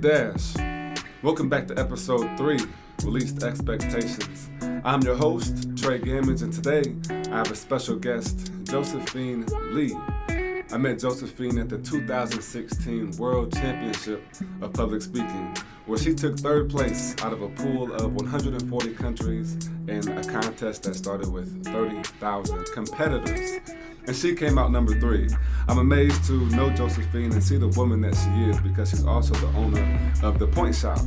Dash. Welcome back to episode 3, Released Expectations. I'm your host, Trey Gammage, and today I have a special guest, Josephine Lee. I met Josephine at the 2016 World Championship of Public Speaking, where she took third place out of a pool of 140 countries in a contest that started with 30,000 competitors. And she came out number 3. I'm amazed to know Josephine and see the woman that she is because she's also the owner of The Point Shop,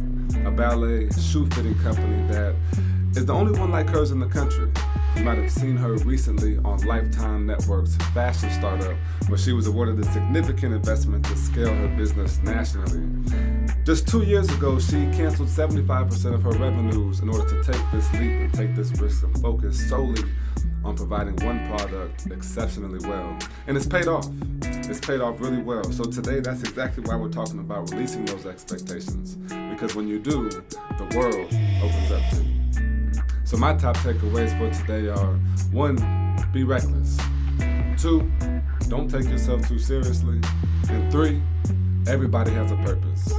a ballet shoe fitting company that is the only one like hers in the country. You might have seen her recently on Lifetime Network's fashion startup, where she was awarded a significant investment to scale her business nationally. Just 2 years ago, she canceled 75% of her revenues in order to take this leap and take this risk and focus solely on providing one product exceptionally well. And it's paid off. It's paid off really well. So today, that's exactly why we're talking about releasing those expectations. Because when you do, the world opens up to you. So my top takeaways for today are: 1, be reckless. 2, don't take yourself too seriously. And 3, everybody has a purpose.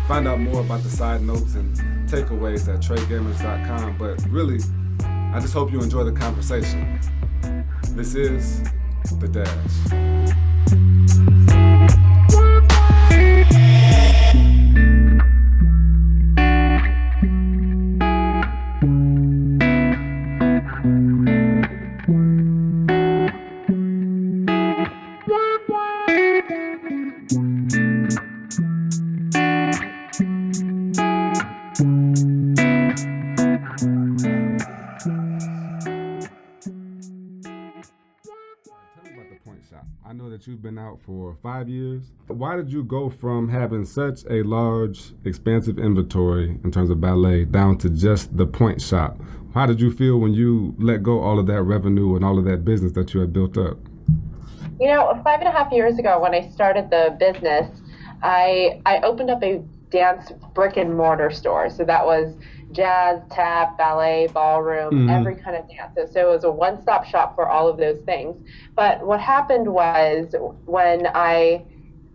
Find out more about the side notes and takeaways at TreyGamers.com. But really, I just hope you enjoy the conversation. This is The Dash. I know that you've been out for 5 years. Why did you go from having such a large, expansive inventory in terms of ballet down to just the Point Shop? How did you feel when you let go all of that revenue and all of that business that you had built up? You know, 5.5 years ago when I started the business, I opened up a dance brick and mortar store. So that was jazz, tap, ballet, ballroom, every kind of dance. So it was a one-stop shop for all of those things. But what happened was when I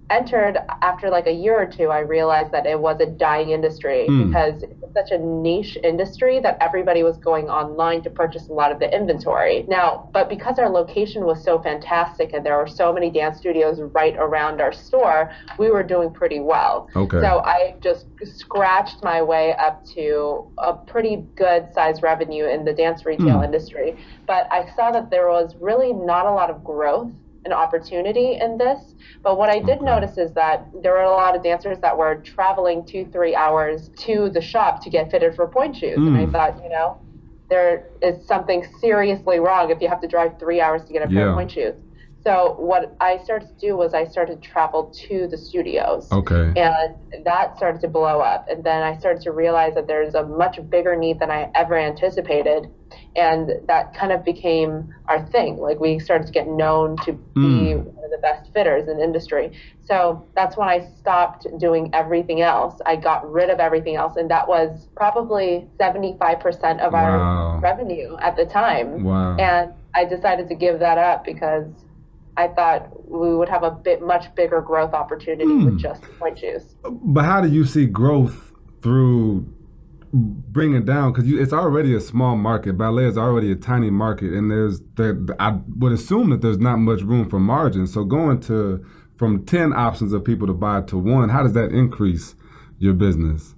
entered, after like a year or two, I realized that it was a dying industry because it's such a niche industry that everybody was going online to purchase a lot of the inventory. Now, but because our location was so fantastic and there were so many dance studios right around our store, we were doing pretty well. Okay. So I just scratched my way up to a pretty good size revenue in the dance retail industry. But I saw that there was really not a lot of growth and opportunity in this. But what I did notice is that there were a lot of dancers that were traveling 2-3 hours to the shop to get fitted for point shoes. And I thought, you know, there is something seriously wrong if you have to drive 3 hours to get a pair of point shoes. So what I started to do was I started to travel to the studios. Okay. And that started to blow up. And then I started to realize that there's a much bigger need than I ever anticipated. And that kind of became our thing. Like, we started to get known to be one of the best fitters in the industry. So that's when I stopped doing everything else. I got rid of everything else. And that was probably 75% of our revenue at the time. Wow. And I decided to give that up because I thought we would have a much bigger growth opportunity with just point shoes. But how do you see growth through bringing down? Because it's already a small market. Ballet is already a tiny market, and I would assume that there's not much room for margin. So going from 10 options of people to buy to 1, how does that increase your business?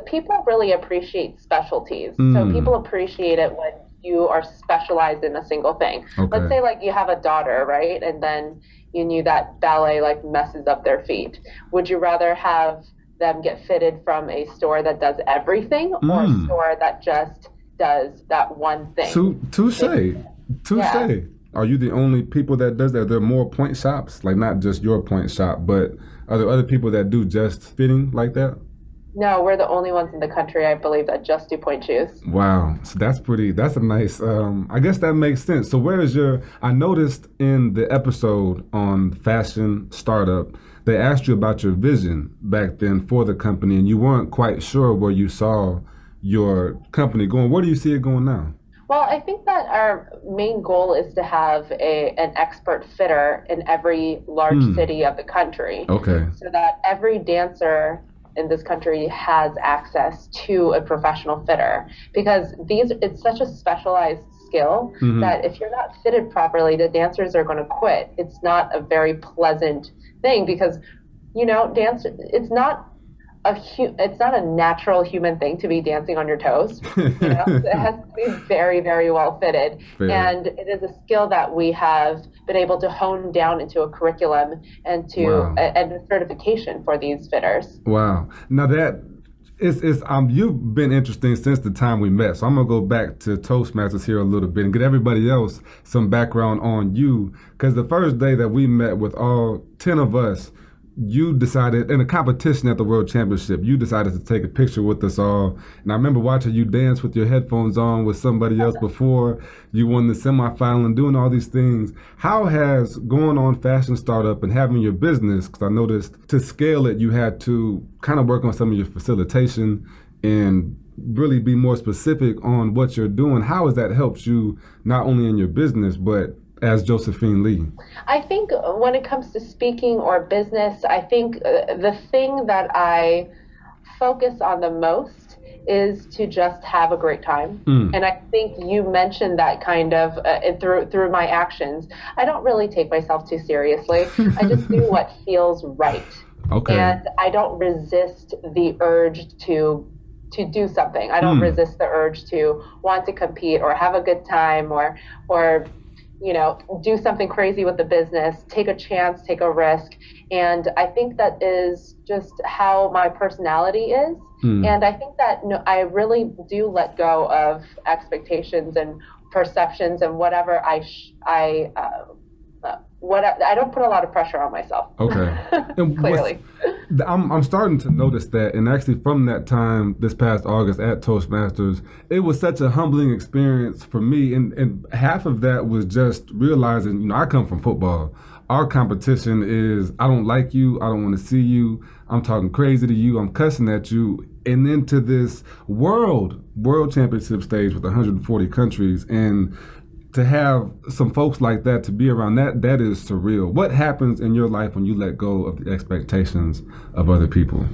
People really appreciate specialties. So people appreciate it when you are specialized in a single thing. Okay. Let's say like you have a daughter, right? And then you knew that ballet like messes up their feet. Would you rather have them get fitted from a store that does everything or a store that just does that one thing? Touche. Are you the only people that does that? There are more point shops, like not just your point shop, but are there other people that do just fitting like that? No, we're the only ones in the country, I believe, that just do point shoes. Wow. So that's a nice, I guess that makes sense. So I noticed in the episode on Fashion Startup, they asked you about your vision back then for the company, and you weren't quite sure where you saw your company going. Where do you see it going now? Well, I think that our main goal is to have an expert fitter in every large city of the country. Okay. So that every dancer in this country has access to a professional fitter, because it's such a specialized skill that if you're not fitted properly, the dancers are going to quit. It's not a very pleasant thing because, dance, it's not a natural human thing to be dancing on your toes. It has to be very, very well fitted. Fair. And it is a skill that we have been able to hone down into a curriculum and and a certification for these fitters. Wow. Now that you've been interesting since the time we met. So I'm gonna go back to Toastmasters here a little bit and get everybody else some background on you. Because the first day that we met with all 10 of us, you decided in a competition at the World Championship, you decided to take a picture with us all. And I remember watching you dance with your headphones on with somebody else before you won the semifinal and doing all these things. How has going on Fashion Startup and having your business, because I noticed to scale it, you had to kind of work on some of your facilitation and really be more specific on what you're doing. How has that helped you not only in your business, but as Josephine Lee? I think when it comes to speaking or business, I think the thing that I focus on the most is to just have a great time. And I think you mentioned that kind of through my actions. I don't really take myself too seriously. I just do what feels right. Okay. And I don't resist the urge to do something. I don't resist the urge to want to compete or have a good time or do something crazy with the business, take a chance, take a risk. And I think that is just how my personality is. And I think that I really do let go of expectations and perceptions and whatever I don't put a lot of pressure on myself. Okay. And clearly. I'm starting to notice that, and actually from that time this past August at Toastmasters, it was such a humbling experience for me, and half of that was just realizing, I come from football. Our competition is, I don't like you, I don't want to see you, I'm talking crazy to you, I'm cussing at you, and then to this world championship stage with 140 countries, and to have some folks like that, to be around that is surreal. What happens in your life when you let go of the expectations of other people?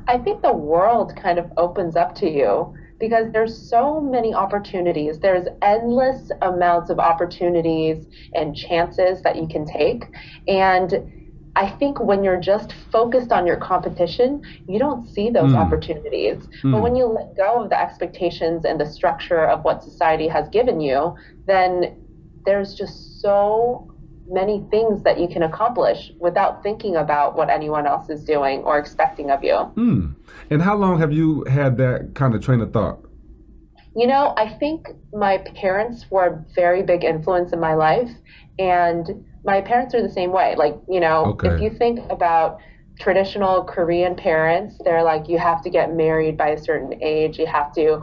I think the world kind of opens up to you because there's so many opportunities. There's endless amounts of opportunities and chances that you can take. And I think when you're just focused on your competition, you don't see those opportunities. But when you let go of the expectations and the structure of what society has given you, then there's just so many things that you can accomplish without thinking about what anyone else is doing or expecting of you. And how long have you had that kind of train of thought? I think my parents were a very big influence in my life, and my parents are the same way. If you think about traditional Korean parents, they're like, you have to get married by a certain age, you have to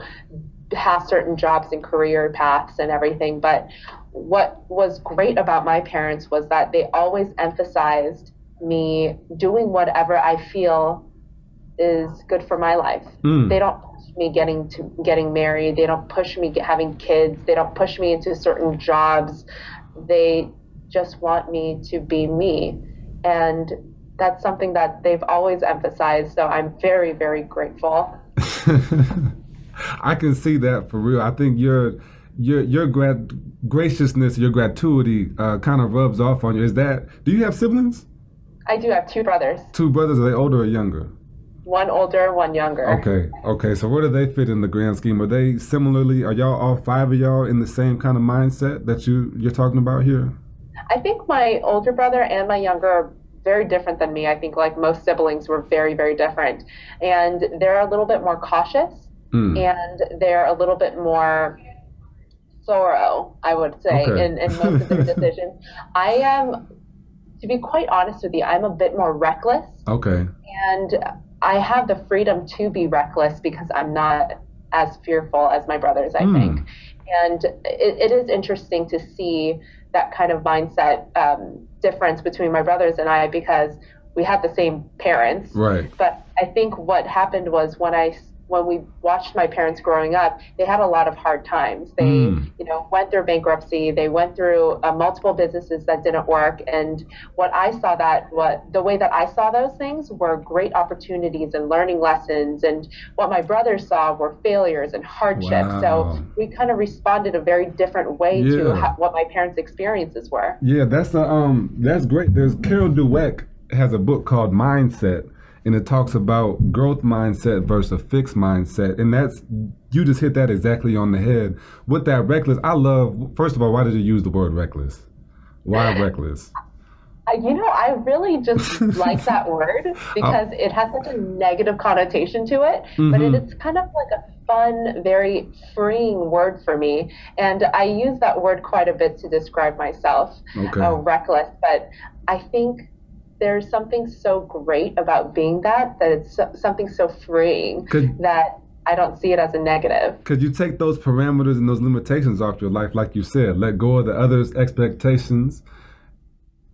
have certain jobs and career paths and everything. But what was great about my parents was that they always emphasized me doing whatever I feel is good for my life. They don't push me getting married. They don't push me having kids. They don't push me into certain jobs. They just want me to be me. And that's something that they've always emphasized. So I'm very, very grateful. I can see that for real. I think your graciousness, your gratuity kind of rubs off on you. Do you have siblings? I do have two brothers. Two brothers, are they older or younger? One older, one younger. Okay. So where do they fit in the grand scheme? Are y'all all five of y'all in the same kind of mindset that you're talking about here? I think my older brother and my younger are very different than me. I think like most siblings, we're very, very different. And they're a little bit more cautious and they're a little bit more thorough, I would say, in most of their decisions. I am, to be quite honest with you, I'm a bit more reckless. Okay. And I have the freedom to be reckless because I'm not as fearful as my brothers, I think. And it is interesting to see that kind of mindset difference between my brothers and I, because we had the same parents. Right. But I think what happened was when when we watched my parents growing up, they had a lot of hard times. They, went through bankruptcy. They went through multiple businesses that didn't work. And the way that I saw those things were great opportunities and learning lessons. And what my brothers saw were failures and hardships. Wow. So we kind of responded a very different way to what my parents' experiences were. Yeah, that's great. There's Carol Dweck has a book called Mindset, and it talks about growth mindset versus a fixed mindset. And you just hit that exactly on the head. With that reckless, first of all, why did you use the word reckless? Why reckless? I really just like that word because it has such a negative connotation to it, but it's kind of like a fun, very freeing word for me. And I use that word quite a bit to describe myself, reckless. But I think there's something so great about being that it's something so freeing that I don't see it as a negative. Could you take those parameters and those limitations off your life, like you said, let go of the others' expectations,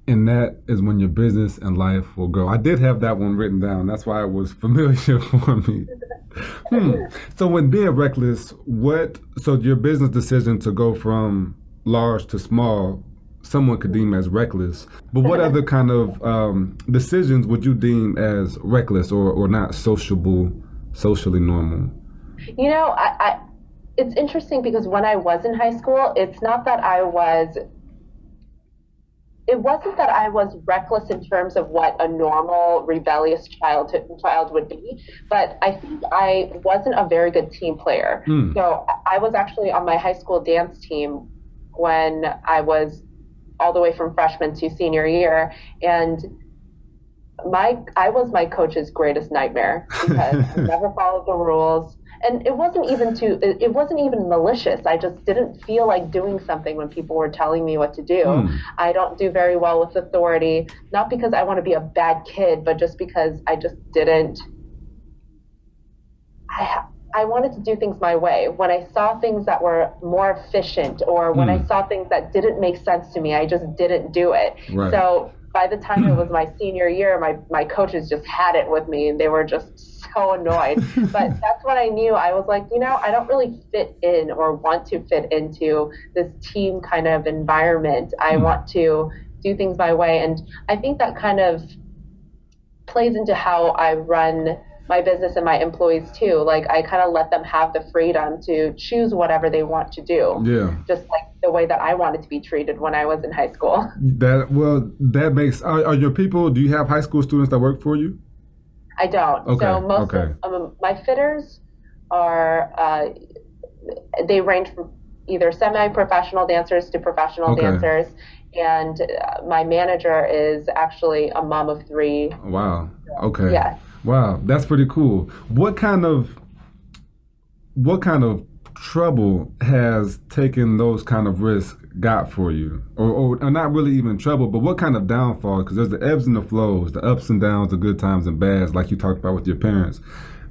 and that is when your business and life will grow. I did have that one written down. That's why it was familiar for me. So when being reckless, so your business decision to go from large to small, someone could deem as reckless, but what other kind of decisions would you deem as reckless or not socially normal? It's interesting because when I was in high school, it wasn't that I was reckless in terms of what a normal rebellious child would be, but I think I wasn't a very good team player. So I was actually on my high school dance team when I was all the way from freshman to senior year, and I was my coach's greatest nightmare because I never followed the rules, and it wasn't even malicious. I just didn't feel like doing something when people were telling me what to do. I don't do very well with authority, not because I want to be a bad kid, but just because I just didn't. I wanted to do things my way. When I saw things that were more efficient, or when I saw things that didn't make sense to me, I just didn't do it. Right. So by the time it was my senior year, my coaches just had it with me, and they were just so annoyed. But that's when I knew. I was like, I don't really fit in or want to fit into this team kind of environment. I want to do things my way. And I think that kind of plays into how I run my business and my employees too. Like, I kind of let them have the freedom to choose whatever they want to do. Yeah. Just like the way that I wanted to be treated when I was in high school. That makes, are your people, do you have high school students that work for you? I don't. Okay. So most of my fitters are, they range from either semi-professional dancers to professional dancers. And my manager is actually a mom of 3. Wow. Okay. Yes. Wow, that's pretty cool. What kind of trouble has taking those kind of risks got for you? Or not really even trouble, but what kind of downfall? Because there's the ebbs and the flows, the ups and downs, the good times and bads, like you talked about with your parents.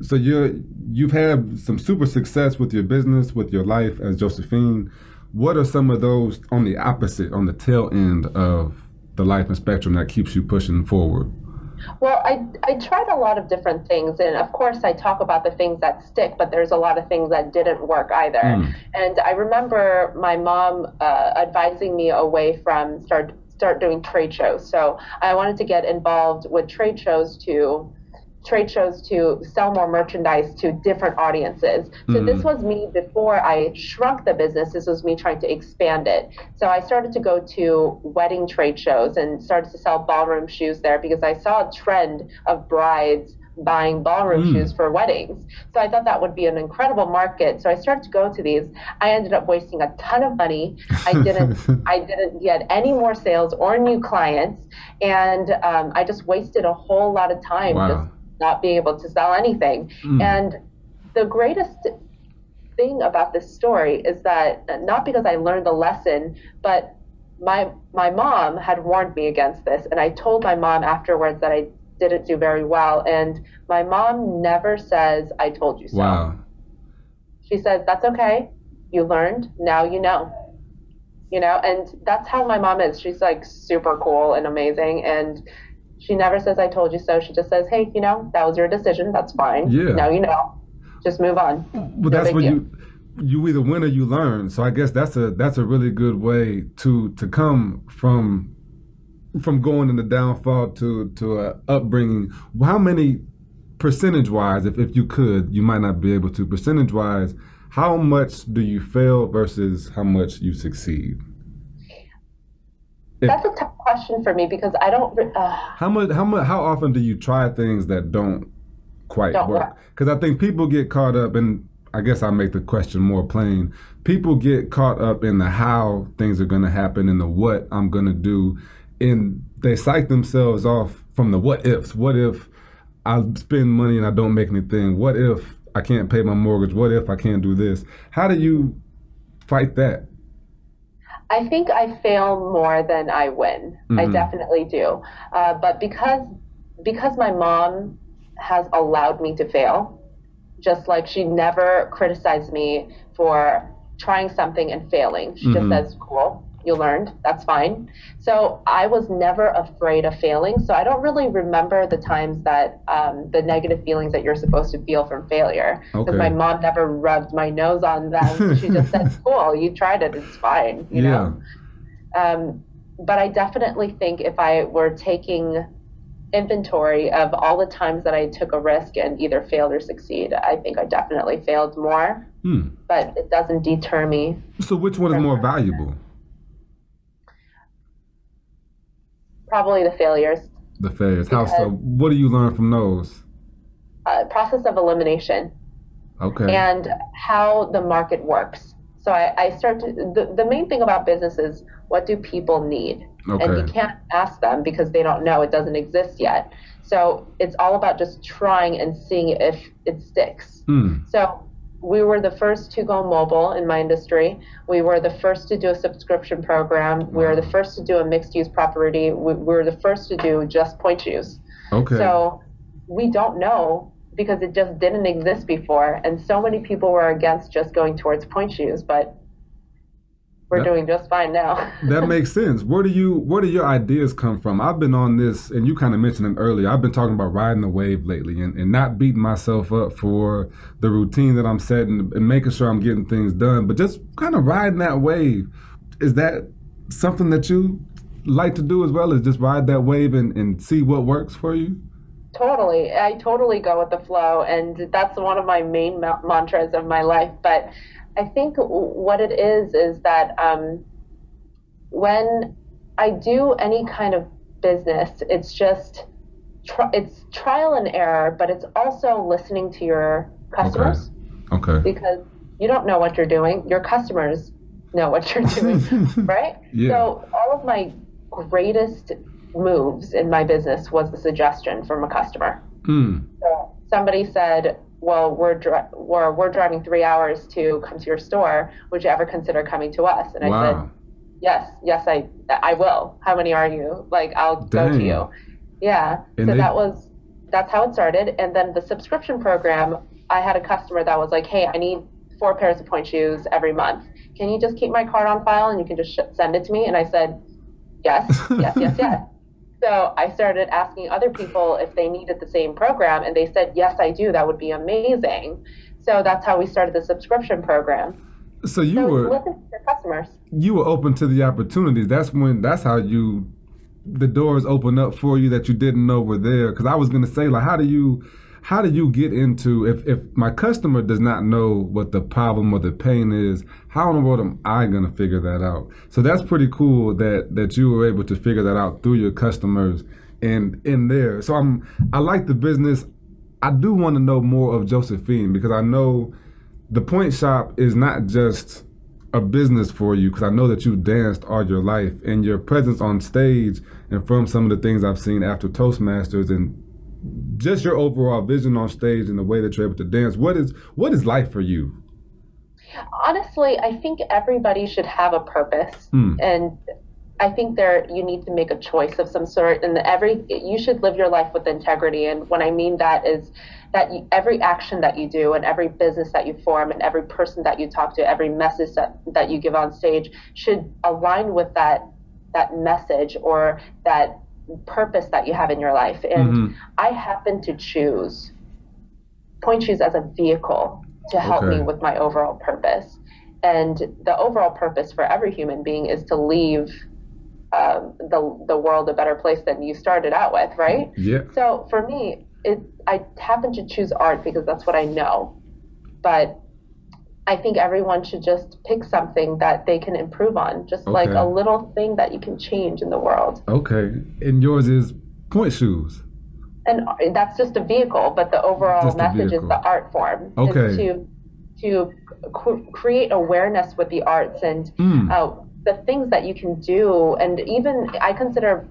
So you've had some super success with your business, with your life as Josephine. What are some of those on the opposite, on the tail end of the life and spectrum that keeps you pushing forward? Well, I tried a lot of different things, and of course I talk about the things that stick, but there's a lot of things that didn't work either. And I remember my mom advising me away from start doing trade shows. So I wanted to get involved with trade shows to sell more merchandise to different audiences. So this was me before I shrunk the business. This was me trying to expand it. So I started to go to wedding trade shows and started to sell ballroom shoes there because I saw a trend of brides buying ballroom shoes for weddings. So I thought that would be an incredible market. So I started to go to these. I ended up wasting a ton of money. I didn't get any more sales or new clients. And I just wasted a whole lot of time just not being able to sell anything. And the greatest thing about this story is that, not because I learned the lesson, but my mom had warned me against this, and I told my mom afterwards that I didn't do very well, and my mom never says, "I told you so." Wow. She says, "That's okay. You learned. Now you know." And that's how my mom is. She's like super cool and amazing, and she never says, "I told you so." She just says, "Hey, that was your decision. That's fine. Yeah. Now you know." just move on. Well, No that's big what deal. you either win or you learn. So I guess that's a really good way to come from going in the downfall to a upbringing. How many percentage wise, if you could, you might not be able to, percentage wise, how much do you fail versus how much you succeed? If That's a tough question for me because I how often do you try things that don't quite don't work? work. Because I think people get caught up, and I guess I'll make the question more plain. People get caught up in the how things are going to happen and the what I'm going to do, and they psych themselves off from the what ifs. What if I spend money and I don't make anything? What if I can't pay my mortgage? What if I can't do this? How do you fight that? I think I fail more than I win. I Mm-hmm. definitely do. But because my mom has allowed me to fail, just like she never criticized me for trying something and failing. She just Mm-hmm. says, cool, you learned, that's fine. So I was never afraid of failing. So I don't really remember the times that the negative feelings that you're supposed to feel from failure. Because my Okay. mom never rubbed my nose on them. She just said, cool, you tried it, it's fine, you Yeah. know? But I definitely think if I were taking inventory of all the times that I took a risk and either failed or succeed, I think I definitely failed more, Hmm. but it doesn't deter me So which one is from more valuable? probably the failures The failures. How so? because What do you learn from those? process of elimination Okay. and how the market works. So I start to, the main thing about business is what do people need? And you Okay. can't ask them because they don't know, it doesn't exist yet. So it's all about just trying and seeing if it sticks. Hmm. So we were the first to go mobile in my industry. We were the first to do a subscription program. We were the Wow. first to do a mixed use property. We were the first to do just point use. Okay. So we don't know because it just didn't exist before. And so many people were against just going towards point use, but we're That doing just fine now. that makes sense. Where do your ideas come from? I've been on this, and you kind of mentioned it earlier. I've been talking about riding the wave lately and not beating myself up for the routine that I'm setting and making sure I'm getting things done, but just kind of riding that wave. Is that something that you like to do as well, is just ride that wave and see what works for you? Totally. I totally go with the flow, and that's one of my main mantras of my life. But I think what it is that when I do any kind of business, it's just it's trial and error, but it's also listening to your Okay. customers Okay. because you don't know what you're doing. Your customers know what you're doing, right? Yeah. So all of my greatest moves in my business was a suggestion from a customer. Hmm. So somebody said, "Well, we're driving 3 hours to come to your store. Would you ever consider coming to us?" And I said, Wow. "Yes, I will. How many are you? Like, I'll go to Dang. you." Yeah. And So they that's how it started. And then the subscription program, I had a customer that was like, "Hey, I need 4 pairs of point shoes every month. Can you just keep my card on file and you can just send it to me?" And I said, yes. So I started asking other people if they needed the same program, and they said, "Yes, I do. That would be amazing." So that's how we started the subscription program. So you So were listen to your customers. you were open to the opportunities. That's how the doors open up for you that you didn't know were there. Because I was gonna say, like, how do you get into, if my customer does not know what the problem or the pain is, how in the world am I gonna figure that out? So that's pretty cool that you were able to figure that out through your customers and in there. So I like the business. I do want to know more of Josephine, because I know the Point Shop is not just a business for you, because I know that you danced all your life, and your presence on stage and from some of the things I've seen after Toastmasters and just your overall vision on stage and the way that you're able to dance. What is life for you? Honestly, I think everybody should have a purpose, Hmm. and I think you need to make a choice of some sort, and you should live your life with integrity. And what I mean that is that every action that you do, and every business that you form, and every person that you talk to, every message that you give on stage should align with that message or that purpose that you have in your life. And Mm-hmm. I happen to choose point shoes as a vehicle to help me with my overall purpose. And the overall purpose for every human being is to leave the world a better place than you started out with, right? Yeah. So for me, I happen to choose art because that's what I know. But I think everyone should just pick something that they can improve on, just like a little thing that you can change in the world. Okay. And yours is point shoes. And that's just a vehicle, but the overall message is the art form. Is to create awareness with the arts and the things that you can do. And even I consider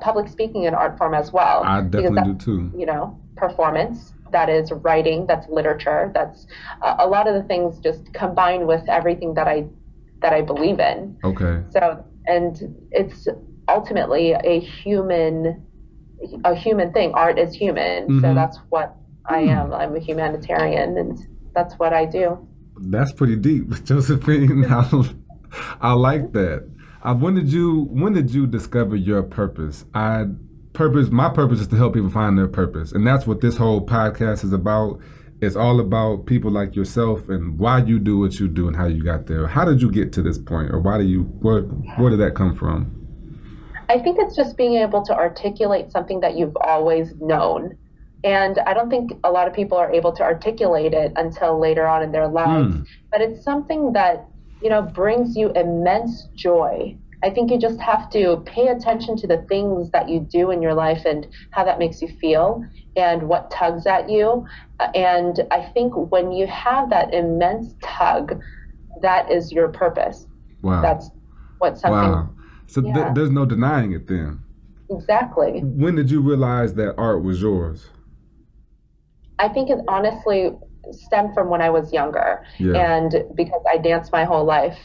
public speaking an art form as well. I definitely do too. You know, performance, that is writing, that's literature, that's a lot of the things just combined with everything that I believe in. Okay. So, and it's ultimately a human thing. Art is human. So that's what I am. I'm a humanitarian, and that's what I do. That's pretty deep, Josephine. I like that. When did you discover your purpose? My purpose is to help people find their purpose, and that's what this whole podcast is about. It's all about people like yourself and why you do what you do and how you got there. How did you get to this point, or where did that come from? I think it's just being able to articulate something that you've always known. And I don't think a lot of people are able to articulate it until later on in their lives. But it's something that, you know, brings you immense joy. I think you just have to pay attention to the things that you do in your life and how that makes you feel and what tugs at you. And I think when you have that immense tug, that is your purpose. Wow. That's what something... Wow. So there's no denying it then. Exactly. When did you realize that art was yours? I think it honestly stemmed from when I was younger. And because I danced my whole life,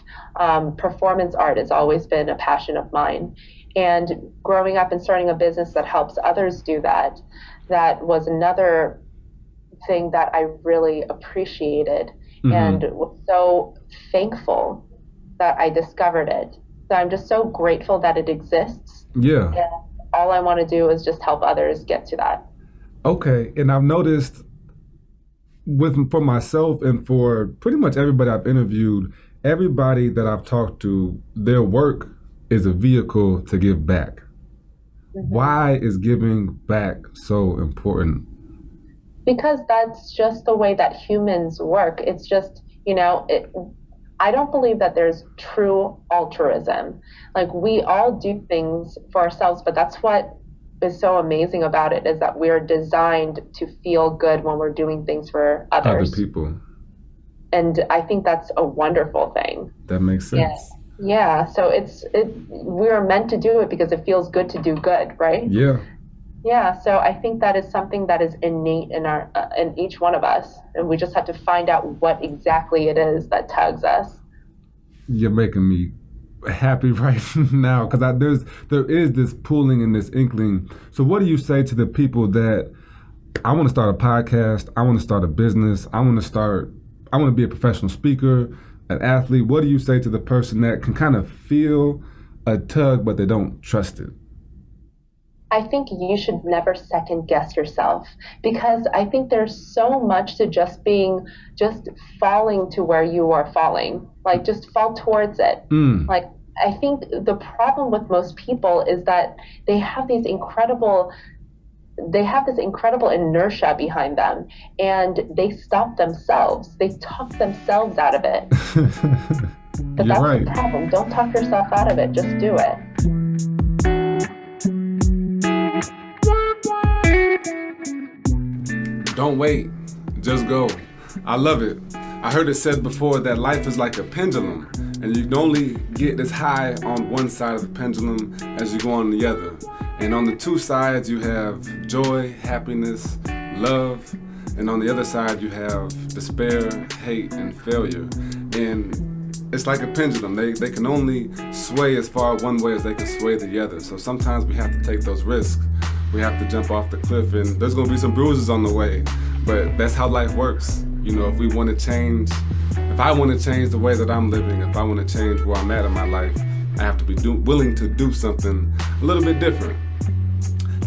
performance art has always been a passion of mine. And growing up and starting a business that helps others do that was another thing that I really appreciated and was so thankful that I discovered it. So I'm just so grateful that it exists. Yeah. And all I want to do is just help others get to that. Okay. And I've noticed for myself and for pretty much everybody I've interviewed, everybody that I've talked to, their work is a vehicle to give back. Why is giving back so important? Because that's just the way that humans work. It's just, you know, I don't believe that there's true altruism. Like, we all do things for ourselves, but that's what is so amazing about it, is that we're designed to feel good when we're doing things for others. Other people. And I think that's a wonderful thing. That makes sense. Yeah. So we're meant to do it because it feels good to do good, right? Yeah. Yeah. So I think that is something that is innate in each one of us, and we just have to find out what exactly it is that tugs us. You're making me happy right now, because there is this pulling and this inkling. So what do you say to the people that, I want to start a podcast, I want to start a business, I want to be a professional speaker, an athlete? What do you say to the person that can kind of feel a tug but they don't trust it? I think you should never second guess yourself, because I think there's so much to just falling to where you are falling, like just fall towards it. Like, I think the problem with most people is that they have this incredible inertia behind them, and they stop themselves. They talk themselves out of it. But that's right. The problem. Don't talk yourself out of it. Just do it. Don't wait, just go. I love it. I heard it said before that life is like a pendulum, and you can only get as high on one side of the pendulum as you go on the other. And on the two sides you have joy, happiness, love, and on the other side you have despair, hate, and failure. And it's like a pendulum. They can only sway as far one way as they can sway the other. So sometimes we have to take those risks. We have to jump off the cliff, and there's gonna be some bruises on the way, but that's how life works. You know, if I want to change the way that I'm living, if I want to change where I'm at in my life, I have to be willing to do something a little bit different.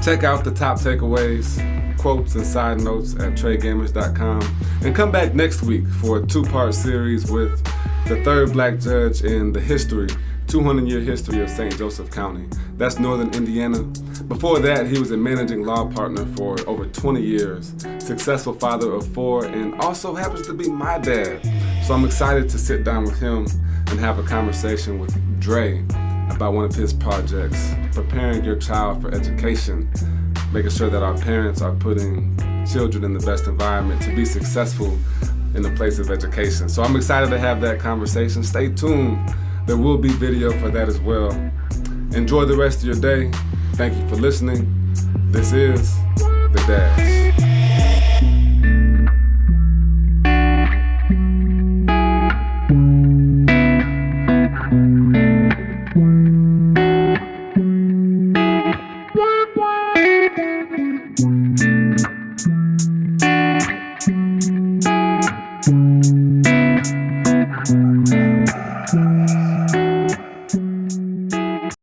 Check out the top takeaways quotes and side notes at TreyGamers.com. And come back next week for a 2-part series with the third black judge in the 200-year history of St. Joseph County. That's Northern Indiana. Before that, he was a managing law partner for over 20 years, successful father of 4, and also happens to be my dad. So I'm excited to sit down with him and have a conversation with Dre about one of his projects, preparing your child for education, making sure that our parents are putting children in the best environment to be successful in the place of education. So I'm excited to have that conversation. Stay tuned. There will be video for that as well. Enjoy the rest of your day. Thank you for listening. This is The Dash.